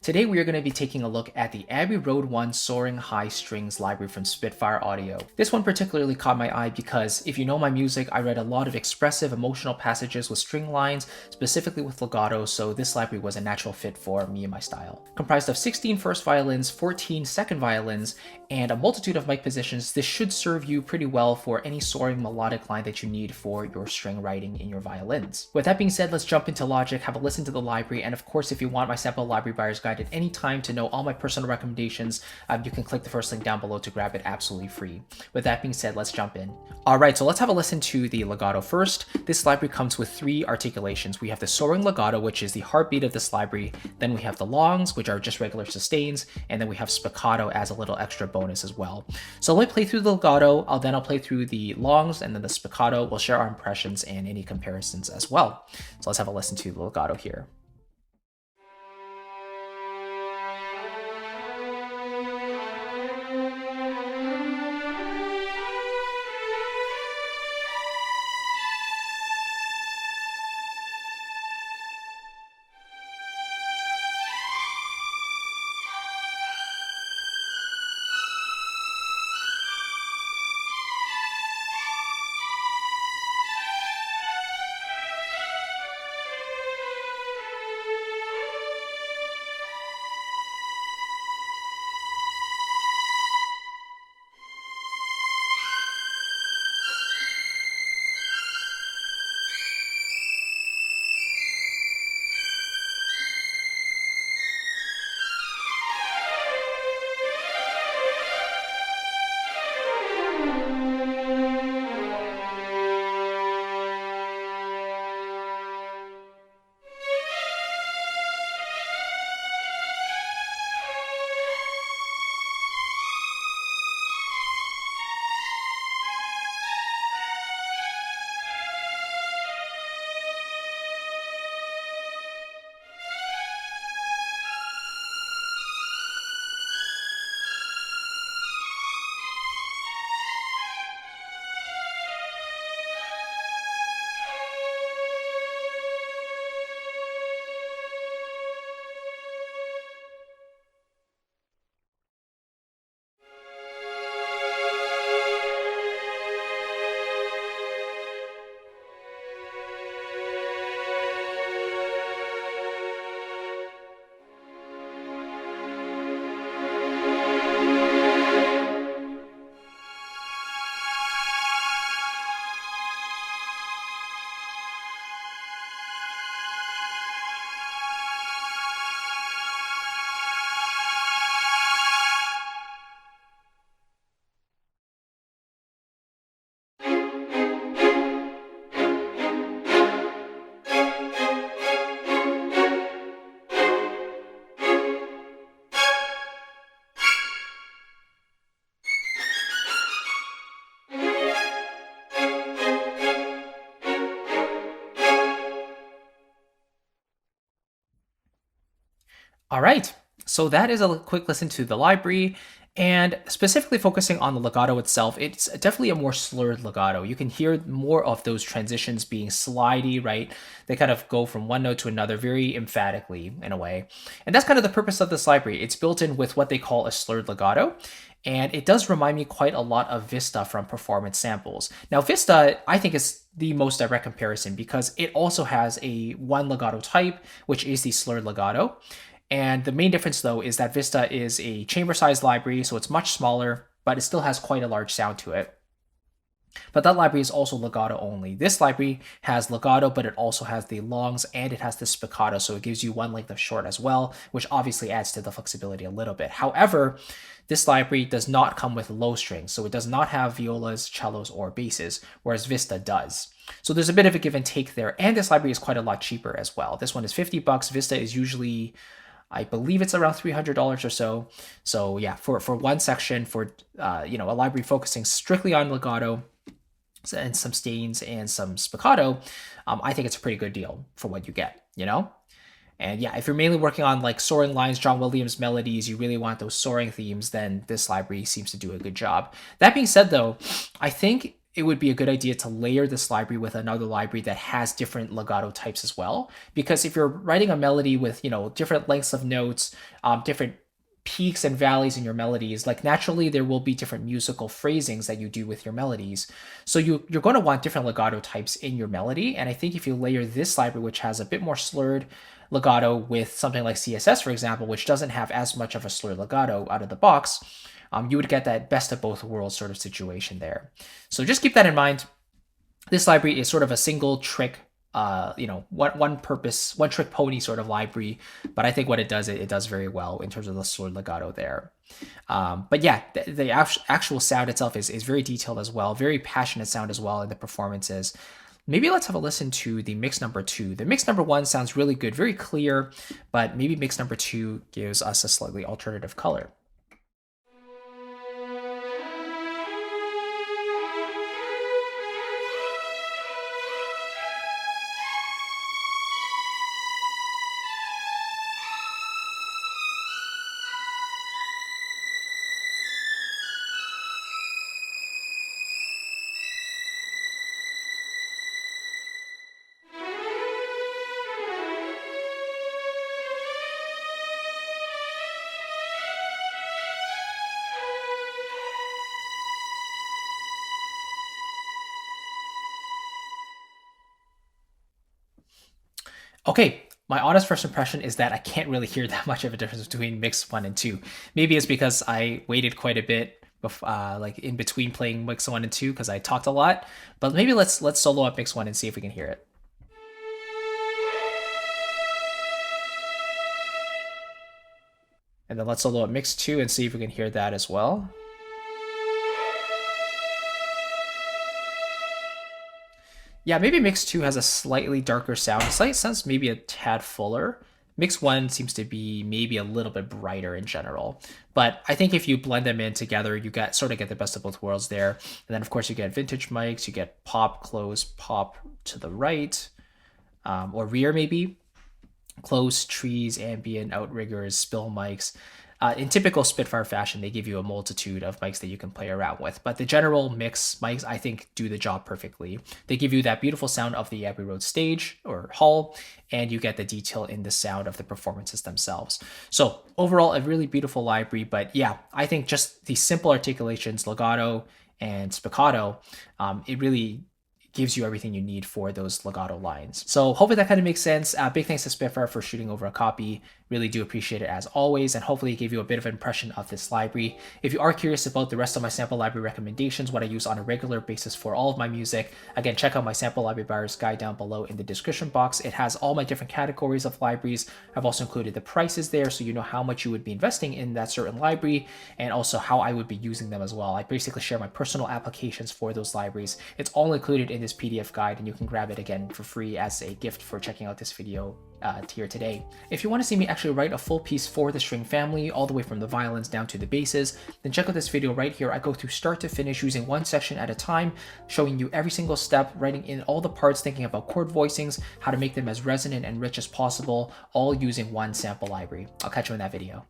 Today we are going to be taking a look at the Abbey Road 1 Soaring High Strings library from Spitfire Audio. This one particularly caught my eye because if you know my music, I write a lot of expressive emotional passages with string lines, specifically with legato, so this library was a natural fit for me and my style. Comprised of 16 first violins, 14 second violins, and a multitude of mic positions, this should serve you pretty well for any soaring melodic line that you need for your string writing in your violins. With that being said, let's jump into Logic, have a listen to the library, and of course if you want my sample library buyer's guide at any time to know all my personal recommendations, you can click the first link down below to grab it absolutely free. With that being said, let's jump in. Alright, so let's have a listen to the legato first. This library comes with 3 articulations. We have the soaring legato, which is the heartbeat of this library, then we have the longs, which are just regular sustains, and then we have spiccato as a little extra bonus as well. So let me play through the legato, I'll play through the longs, and then the spiccato. We'll share our impressions and any comparisons as well. So let's have a listen to the legato here. All right, so that is a quick listen to the library, and specifically focusing on the legato itself, it's definitely a more slurred legato. You can hear more of those transitions being slidey, right? They kind of go from one note to another very emphatically in a way. And that's kind of the purpose of this library. It's built in with what they call a slurred legato. And it does remind me quite a lot of Vista from Performance Samples. Now, Vista, I think, is the most direct comparison because it also has a one legato type, which is the slurred legato. And the main difference, though, is that Vista is a chamber-sized library, so it's much smaller, but it still has quite a large sound to it. But that library is also legato only. This library has legato, but it also has the longs and it has the spiccato, so it gives you one length of short as well, which obviously adds to the flexibility a little bit. However, this library does not come with low strings, so it does not have violas, cellos, or basses, whereas Vista does. So there's a bit of a give and take there, and this library is quite a lot cheaper as well. This one is $50. Vista is usually, I believe it's around $300 or so. So yeah, for one section, for a library focusing strictly on legato and some stains and some spiccato, I think it's a pretty good deal for what you get, And yeah, if you're mainly working on like soaring lines, John Williams melodies, you really want those soaring themes, then this library seems to do a good job. That being said, though, I think it would be a good idea to layer this library with another library that has different legato types as well. Because if you're writing a melody with, different lengths of notes, different peaks and valleys in your melodies, like naturally there will be different musical phrasings that you do with your melodies. So you're going to want different legato types in your melody. And I think if you layer this library, which has a bit more slurred legato, with something like CSS, for example, which doesn't have as much of a slurred legato out of the box, you would get that best of both worlds sort of situation there. So just keep that in mind. This library is sort of a single trick, one trick pony sort of library. But I think what it does very well in terms of the slurred legato there. But yeah, the actual sound itself is very detailed as well, very passionate sound as well in the performances. Maybe let's have a listen to the mix number 2. The mix number 1 sounds really good, very clear, but maybe mix number 2 gives us a slightly alternative color. Okay, my honest first impression is that I can't really hear that much of a difference between mix 1 and 2. Maybe it's because I waited quite a bit, like in between playing mix 1 and 2, because I talked a lot. But maybe let's solo up mix 1 and see if we can hear it. And then let's solo up mix 2 and see if we can hear that as well. Yeah, maybe mix 2 has a slightly darker sound. Slight sounds maybe a tad fuller. Mix 1 seems to be maybe a little bit brighter in general. But I think if you blend them in together, you sort of get the best of both worlds there. And then, of course, you get vintage mics. You get pop, close, pop to the right, or rear maybe. Close, trees, ambient, outriggers, spill mics. In typical Spitfire fashion, they give you a multitude of mics that you can play around with. But the general mix mics, I think, do the job perfectly. They give you that beautiful sound of the Abbey Road stage or hall, and you get the detail in the sound of the performances themselves. So overall, a really beautiful library. But yeah, I think just the simple articulations, legato and spiccato, it really gives you everything you need for those legato lines. So hopefully that kind of makes sense. Big thanks to Spitfire for shooting over a copy. Really do appreciate it as always, and hopefully it gave you a bit of an impression of this library. If you are curious about the rest of my sample library recommendations, what I use on a regular basis for all of my music, again, check out my sample library buyer's guide down below in the description box. It has all my different categories of libraries. I've also included the prices there, so you know how much you would be investing in that certain library, and also how I would be using them as well. I basically share my personal applications for those libraries. It's all included in this PDF guide, and you can grab it again for free as a gift for checking out this video here today. If you want to see me actually write a full piece for the string family, all the way from the violins down to the basses, then check out this video right here. I go through start to finish using one section at a time, showing you every single step, writing in all the parts, thinking about chord voicings, how to make them as resonant and rich as possible, all using one sample library. I'll catch you in that video.